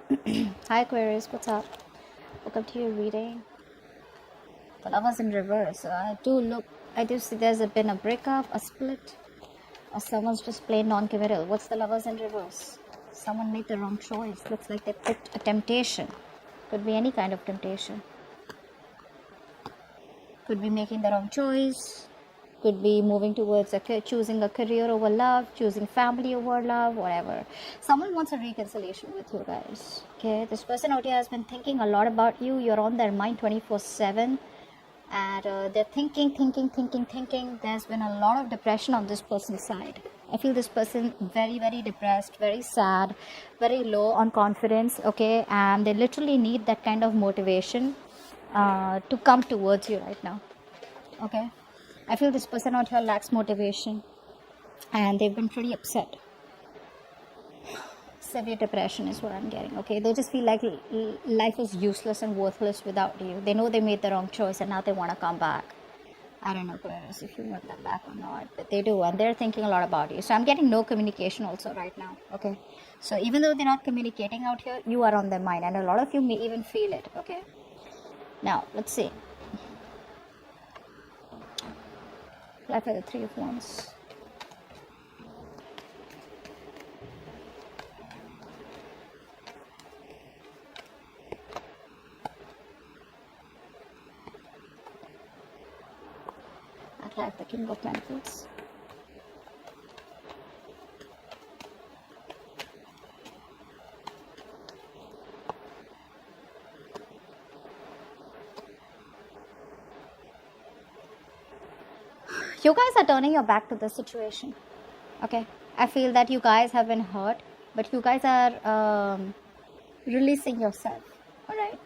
Hi Aquarius, what's up? Welcome to your reading. The lovers in reverse. I do see been a breakup, a split, or someone's just plain non-committal. What's the lovers in reverse? Someone made the wrong choice. Looks like they picked a temptation. Could be any kind of temptation. Could be making the wrong choice. Could be moving towards choosing a career over love, choosing family over love, whatever. Someone wants a reconciliation with you guys. Okay, this person out here has been thinking a lot about you. You're on their mind 24/7, and they're thinking. There's been a lot of depression on this person's side. I feel this person very, very depressed, very sad, very low on confidence. Okay, and they literally need that kind of motivation to come towards you right now. Okay, I feel this person out here lacks motivation, and they've been pretty upset. Severe depression is what I'm getting. Okay, they just feel like life is useless and worthless without you. They know they made the wrong choice, and now they want to come back. I don't know, Aquarius, if you want them back or not, but they do, and they're thinking a lot about you. So I'm getting no communication also right now. Okay, so even though they're not communicating out here, you are on their mind, and a lot of you may even feel it. Okay, now let's see. Apply for the Three of Wands. Apply the King of Pentacles. You guys are turning your back to the situation. Okay, I feel that you guys have been hurt, but you guys are releasing yourself. All right,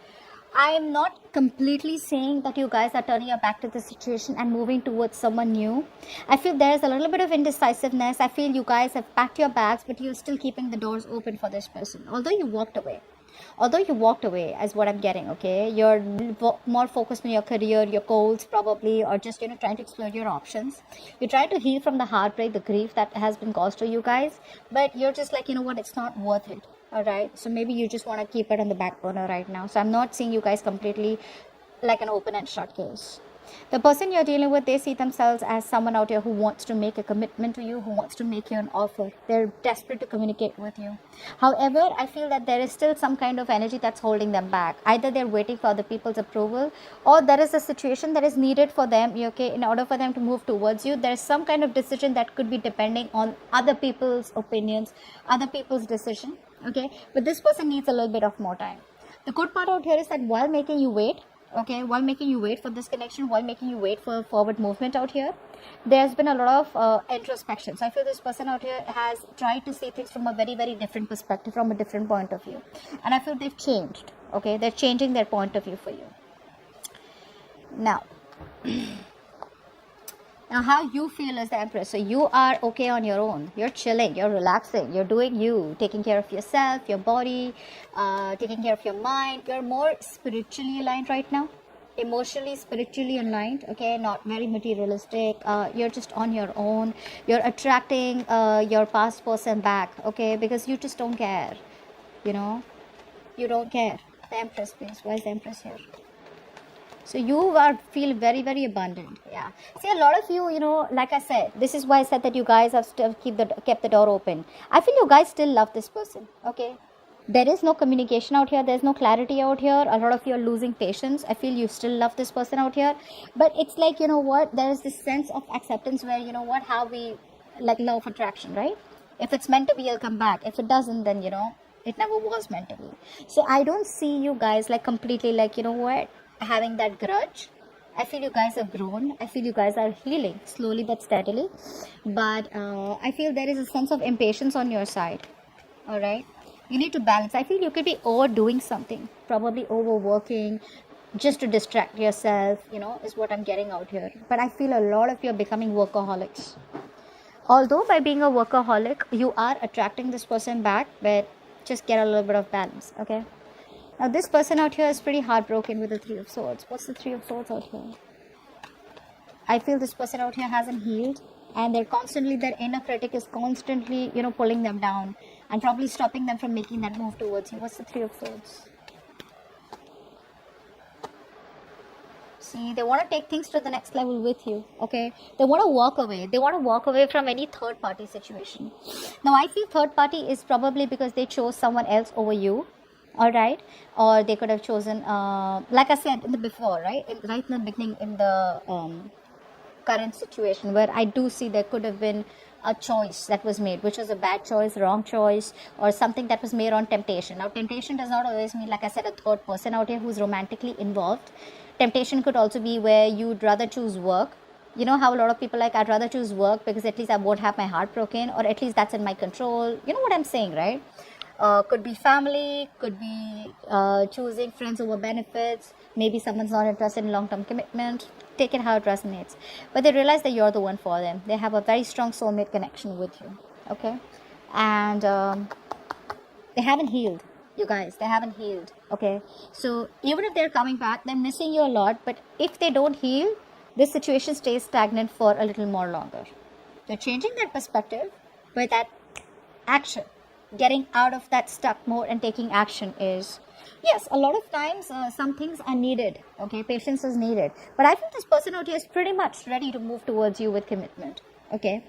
I'm not completely saying that you guys are turning your back to the situation and moving towards someone new. I feel there's a little bit of indecisiveness. I feel you guys have packed your bags, but you're still keeping the doors open for this person, although you walked away. As what I'm getting. Okay, you're more focused on your career, your goals probably, or just trying to explore your options. You're trying to heal from the heartbreak, the grief that has been caused to you guys, but you're just like, what, it's not worth it. All right, so maybe you just want to keep it on the back burner right now. So I'm not seeing you guys completely like an open and shut case. The person you're dealing with, they see themselves as someone out here who wants to make a commitment to you, who wants to make you an offer. They're desperate to communicate with you. However, I feel that there is still some kind of energy that's holding them back. Either they're waiting for other people's approval, or there is a situation that is needed for them, okay, in order for them to move towards you. There's some kind of decision that could be depending on other people's opinions, other people's decision, okay, but this person needs a little bit of more time. The good part out here is that while making you wait, okay, while making you wait for this connection, while making you wait for forward movement out here, there's been a lot of introspection. So I feel this person out here has tried to see things from a very, very different perspective, from a different point of view, and I feel they've changed. Okay, they're changing their point of view for you now. Now, how you feel as the Empress. So you are okay on your own. You're chilling. You're relaxing. You're doing you. Taking care of yourself, your body, taking care of your mind. You're more spiritually aligned right now. Emotionally, spiritually aligned. Okay, not very materialistic. You're just on your own. You're attracting your past person back. Okay, because you just don't care. You don't care. The Empress, please. Why is the Empress here? So you feel very, very abundant. Yeah. See, a lot of you, like I said, this is why I said that you guys have still kept the door open. I feel you guys still love this person. Okay. There is no communication out here. There's no clarity out here. A lot of you are losing patience. I feel you still love this person out here. But it's like, there is this sense of acceptance where, how we, like law of attraction, right? If it's meant to be, it'll come back. If it doesn't, then, it never was meant to be. So I don't see you guys like completely like, having that grudge. I feel you guys have grown. I feel you guys are healing slowly but steadily. But I feel there is a sense of impatience on your side. All right. You need to balance. I feel you could be overdoing something, probably overworking, just to distract yourself, is what I'm getting out here. But I feel a lot of you are becoming workaholics. Although by being a workaholic, you are attracting this person back, but just get a little bit of balance. Okay. Now, this person out here is pretty heartbroken with the Three of Swords. What's the Three of Swords out here? I feel this person out here hasn't healed, and their inner critic is constantly, pulling them down. and probably stopping them from making that move towards you. What's the Three of Swords? See, they want to take things to the next level with you, okay? They want to walk away. They want to walk away from any third party situation. Now, I feel third party is probably because they chose someone else over you, all right? Or they could have chosen, like I said in the before, right? Right in the beginning, in the current situation, where I do see there could have been a choice that was made, which was a bad choice, wrong choice, or something that was made on temptation. Now, temptation does not always mean, like I said, a third person out here who's romantically involved. Temptation could also be where you'd rather choose work. You know how a lot of people like, I'd rather choose work because at least I won't have my heart broken, or at least that's in my control. You know what I'm saying, right? Could be family, could be choosing friends over benefits. Maybe someone's not interested in long-term commitment. Take it how it resonates. But they realize that you're the one for them. They have a very strong soulmate connection with you. Okay? And they haven't healed. You guys, they haven't healed. Okay? So even if they're coming back, they're missing you a lot. But if they don't heal, this situation stays stagnant for a little more longer. They're changing their perspective, but that action, getting out of that stuck mode and taking action is, yes, a lot of times some things are needed. Okay, patience is needed. But I think this person out here is pretty much ready to move towards you with commitment. Okay,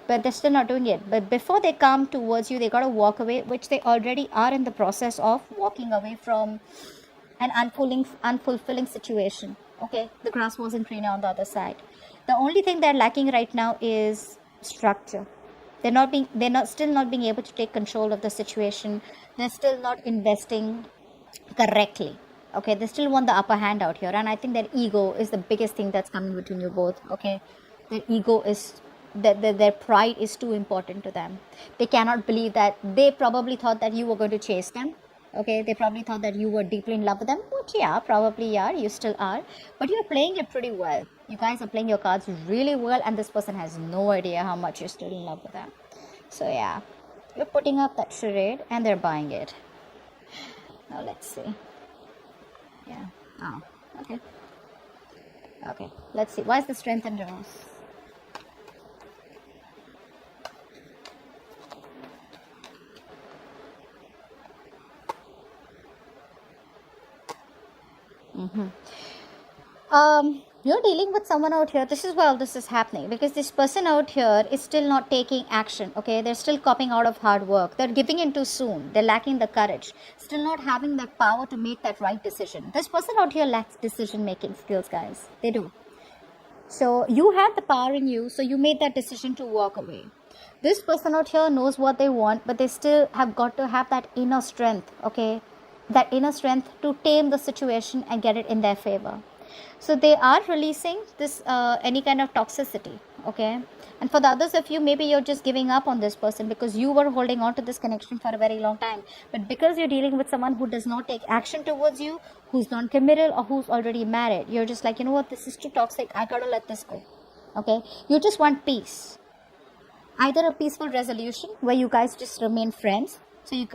but they're still not doing it. But before they come towards you, they got to walk away, which they already are in the process of walking away from an unfulfilling situation. Okay, the grass wasn't greener on the other side. The only thing they're lacking right now is structure. They're still not being able to take control of the situation. They're still not investing correctly. Okay, they still want the upper hand out here, and I think their ego is the biggest thing that's coming between you both. Okay, their ego is their pride is too important to them. They cannot believe that they probably thought that you were going to chase them. Okay, they probably thought that you were deeply in love with them, which yeah, probably are, you still are, but you're playing it pretty well. You guys are playing your cards really well, and this person has no idea how much you're still in love with them. So yeah, you're putting up that charade and they're buying it. Now let's see. Yeah. Oh, okay. Okay, let's see. Why is the Strength in reverse? You're dealing with someone out here. This is why all this is happening, because this person out here is still not taking action. Okay, they're still copping out of hard work. They're giving in too soon. They're lacking the courage, still not having that power to make that right decision. This person out here lacks decision making skills, guys. They do. So you had the power in you, so you made that decision to walk away. This person out here knows what they want, but they still have got to have that inner strength. Okay, that inner strength to tame the situation and get it in their favor. So they are releasing this any kind of toxicity. Okay, and for the others of you, maybe you're just giving up on this person because you were holding on to this connection for a very long time, but because you're dealing with someone who does not take action towards you, who's non-committal, or who's already married, you're just like, you know what, this is too toxic, I gotta let this go. Okay, you just want peace, either a peaceful resolution where you guys just remain friends, so you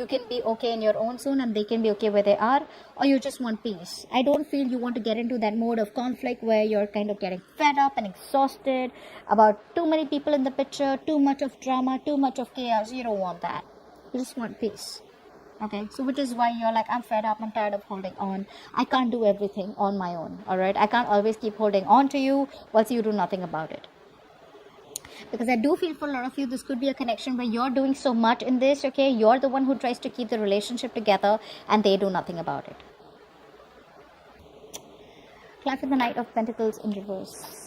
can be okay in your own zone and they can be okay where they are, or you just want peace. I don't feel you want to get into that mode of conflict where you're kind of getting fed up and exhausted about too many people in the picture, too much of drama, too much of chaos. You don't want that. You just want peace. Okay, so which is why you're like, I'm fed up, I'm tired of holding on. I can't do everything on my own. All right, I can't always keep holding on to you whilst you do nothing about it. Because I do feel for a lot of you, this could be a connection where you're doing so much in this, okay? You're the one who tries to keep the relationship together and they do nothing about it. Clap for the Knight of Pentacles in reverse.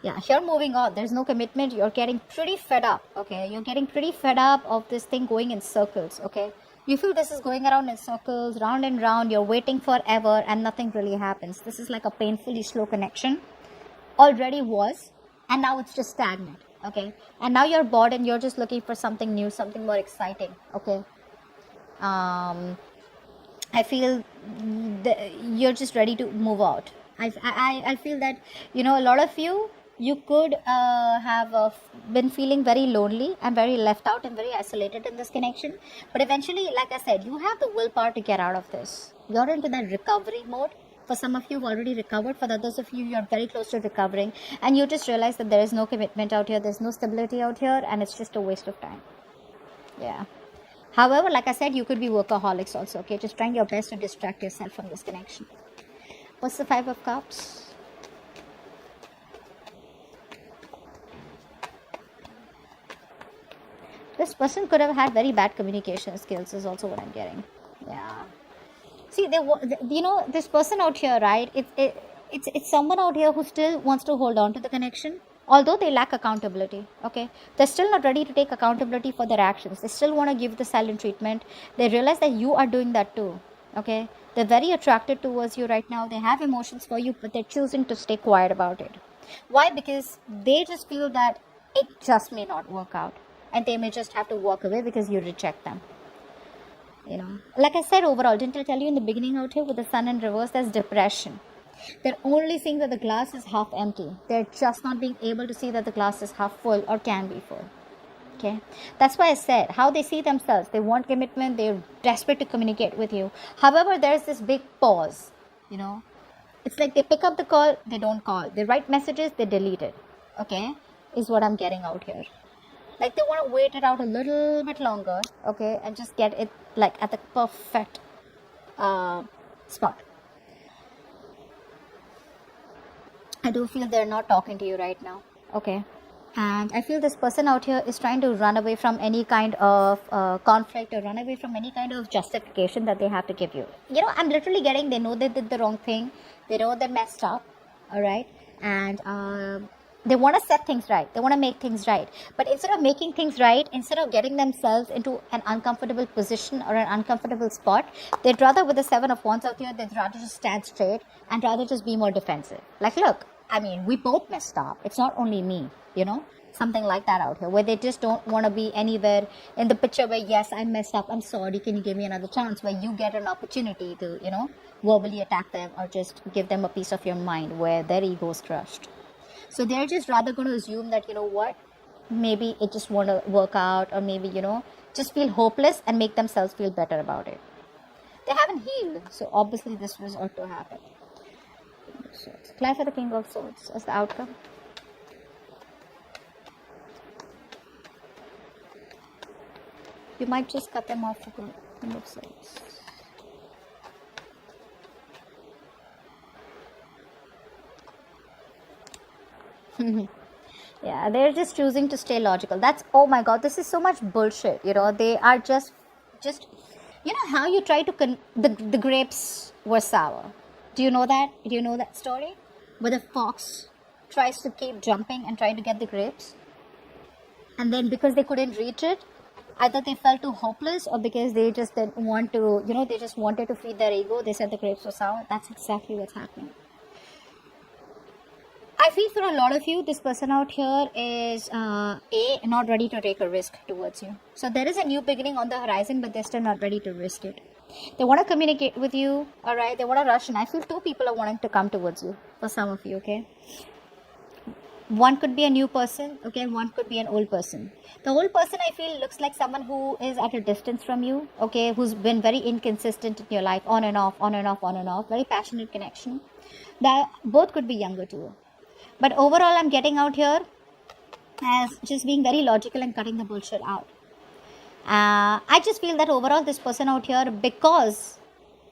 Yeah, you're moving on. There's no commitment. You're getting pretty fed up, okay? You're getting pretty fed up of this thing going in circles, okay? You feel this is going around in circles, round and round. You're waiting forever and nothing really happens. This is like a painfully slow connection. Already was, and now it's just stagnant, okay? And now you're bored and you're just looking for something new, something more exciting, okay? I feel you're just ready to move out. I feel that, you know, a lot of you, you could have been feeling very lonely and very left out and very isolated in this connection. But eventually, like I said, you have the willpower to get out of this. You're into that recovery mode. For some of you, you've already recovered. For the others of you, you're very close to recovering. And you just realize that there is no commitment out here. There's no stability out here. And it's just a waste of time. Yeah. However, like I said, you could be workaholics also. Okay. Just trying your best to distract yourself from this connection. What's the Five of Cups? This person could have had very bad communication skills is also what I'm getting. Yeah. See, this person out here, right? It's someone out here who still wants to hold on to the connection, although they lack accountability. Okay, they're still not ready to take accountability for their actions. They still want to give the silent treatment. They realize that you are doing that too. Okay, they're very attracted towards you right now. They have emotions for you, but they're choosing to stay quiet about it. Why? Because they just feel that it just may not work out, and they may just have to walk away because you reject them. Like I said, overall, didn't I tell you in the beginning out here with the sun in reverse, there's depression. They're only seeing that the glass is half empty. They're just not being able to see that the glass is half full or can be full. Okay, that's why I said how they see themselves. They want commitment. They're desperate to communicate with you. However, there's this big pause. It's like they pick up the call, they don't call. They write messages, they delete it. Okay, is what I'm getting out here. Like they want to wait it out a little bit longer, okay, and just get it like at the perfect spot. I do feel they're not talking to you right now, okay, and I feel this person out here is trying to run away from any kind of conflict or run away from any kind of justification that they have to give you. I'm literally getting they know they did the wrong thing, they know they messed up, all right, and they want to set things right. They want to make things right. But instead of making things right, instead of getting themselves into an uncomfortable position or an uncomfortable spot, they'd rather, with the Seven of Wands out here, they'd rather just stand straight and rather just be more defensive. Like, look, we both messed up. It's not only me, something like that out here, where they just don't want to be anywhere in the picture where, yes, I messed up, I'm sorry, can you give me another chance, where you get an opportunity to, verbally attack them or just give them a piece of your mind where their ego is crushed. So they're just rather going to assume that, maybe it just won't work out, or maybe, just feel hopeless and make themselves feel better about it. They haven't healed. So obviously this was ought to happen. Clarify the King of Swords as the outcome. You might just cut them off for good. King of Swords. Yeah, they're just choosing to stay logical. That's, oh my god, this is so much bullshit. They are just how you try to the grapes were sour. Do you know that? Do you know that story where the fox tries to keep jumping and try to get the grapes, and then because they couldn't reach it, either they felt too hopeless or because they just didn't want to, they just wanted to feed their ego, they said the grapes were sour. That's exactly what's happening. I feel for a lot of you, this person out here is not ready to take a risk towards you. So there is a new beginning on the horizon, but they're still not ready to risk it. They want to communicate with you, all right? They want to rush in. I feel two people are wanting to come towards you, for some of you, okay? One could be a new person, okay? One could be an old person. The old person, I feel, looks like someone who is at a distance from you, okay? Who's been very inconsistent in your life, on and off, on and off, on and off. Very passionate connection. That both could be younger too. But overall, I'm getting out here as just being very logical and cutting the bullshit out. I just feel that overall, this person out here, because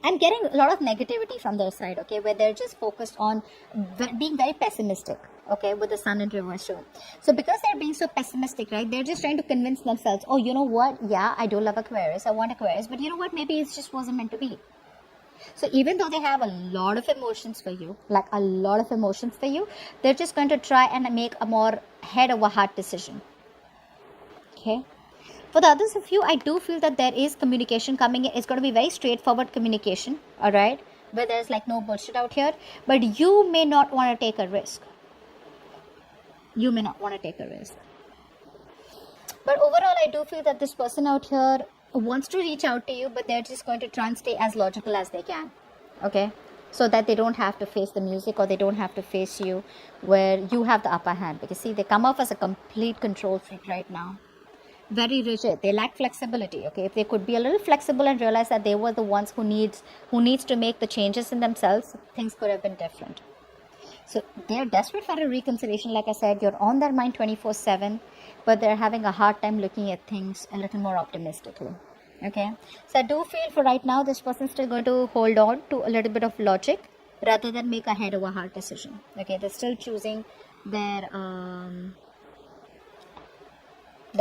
I'm getting a lot of negativity from their side, okay, where they're just focused on being very pessimistic, okay, with the sun in reverse show. So because they're being so pessimistic, right, they're just trying to convince themselves, oh, you know what, yeah, I do love Aquarius, I want Aquarius, but you know what, maybe it just wasn't meant to be. So even though they have a lot of emotions for you, they're just going to try and make a more head over heart decision. Okay. For the others of you, I do feel that there is communication coming in. It's going to be very straightforward communication. All right. Where there's like no bullshit out here. But you may not want to take a risk. But overall, I do feel that this person out here wants to reach out to you, but they're just going to try and stay as logical as they can. Okay. so that they don't have to face the music, or they don't have to face you, where you have the upper hand. Because see, they come off as a complete control freak right now. Very rigid. They lack flexibility. Okay, if they could be a little flexible and realize that they were the ones who needs to make the changes in themselves, things could have been different. So they're desperate for a reconciliation. Like I said, you're on their mind 24/7, but they're having a hard time looking at things a little more optimistically. Okay, so I do feel for right now, this person's still going to hold on to a little bit of logic rather than make a head over heart decision. Okay, they're still choosing their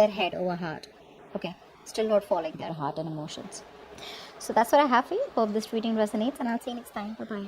head over heart. Okay, still not following their heart and emotions. So that's what I have for you. Hope this reading resonates, and I'll see you next time. Bye bye.